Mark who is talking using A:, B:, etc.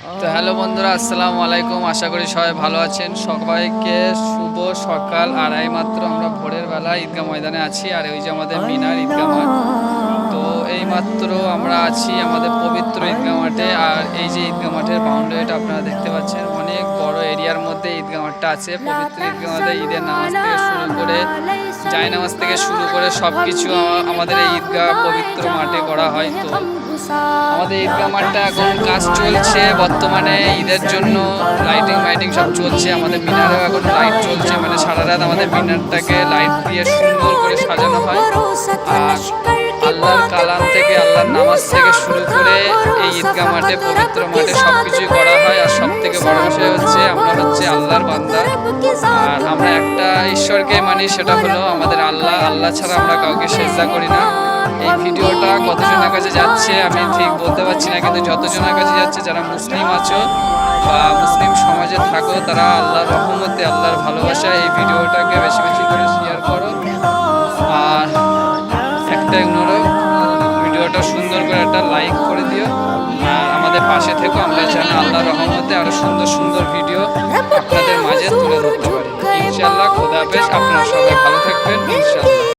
A: তো হ্যালো বন্ধুরা, আসসালামু আলাইকুম। আশা করি সবাই ভালো আছেন। সবাইকে শুভ সকাল। আর এইমাত্র আমরা ভোরের বেলা ঈদগাহ ময়দানে আছি, আর ওই যে আমাদের মিনার ঈদগাহ মাঠ। তো এইমাত্র আমরা আছি আমাদের পবিত্র ঈদগাহ মাঠে। আর এই যে ঈদগাহ মাঠের বাউন্ডারিটা আপনারা দেখতে পাচ্ছেন, অনেক বড় এরিয়ার মধ্যে ঈদগাহ মাঠটা আছে। পবিত্র ঈদগাহ মাঠে ঈদের নামাজ থেকে শুরু করে জায়নামাজ থেকে শুরু করে সব কিছু আমাদের এই ঈদগাহ পবিত্র মাঠে করা হয়। তো আমাদের ঈদগাহ মাঠটা এখন কাজ চলছে বর্তমানে ঈদের জন্য, লাইটিং সব চলছে। আমাদের মিনারেও এখন লাইট চলছে, মানে সারা রাত আমাদের মিনারটাকে লাইট দিয়ে সুন্দর করে সাজানো হয়। আর আল্লাহর কালাম থেকে আল্লাহর নামাজ থেকে শুরু করে এই ঈদগাহ মাঠে পবিত্র মাঠে সব কিছুই করা হয়। আর সব থেকে বড় বিষয় হচ্ছে আমরা হচ্ছে আল্লাহর বান্দা, আর আমরা একটা ঈশ্বরকে মানি, সেটা হলো আমাদের আল্লাহ। আল্লাহ ছাড়া আমরা কাউকে সেজদা করি না। এই ভিডিওটা কতজনের কাছে যাচ্ছে আমি ঠিক বলতে পারছি না, কিন্তু যতজনের কাছে যাচ্ছে, যারা মুসলিম আছো বা মুসলিম সমাজে থাকো, তারা আল্লাহর রহমতে আল্লাহর ভালোবাসায় এই ভিডিওটাকে বেশি বেশি করে শেয়ার করো। আর একটা অনুরোধ, ভিডিওটা সুন্দর করে একটা লাইক করে দিও। আর আমাদের পাশে থেকো, আমরা যেন আল্লাহর রহমতে আরো সুন্দর সুন্দর ভিডিও আপনাদের মাঝে তুলে ধরতে পারি। ইনশাআল্লাহ। খোদা হাফেজ। আপনারা সবাই ভালো থাকবেন ইনশাআল্লাহ।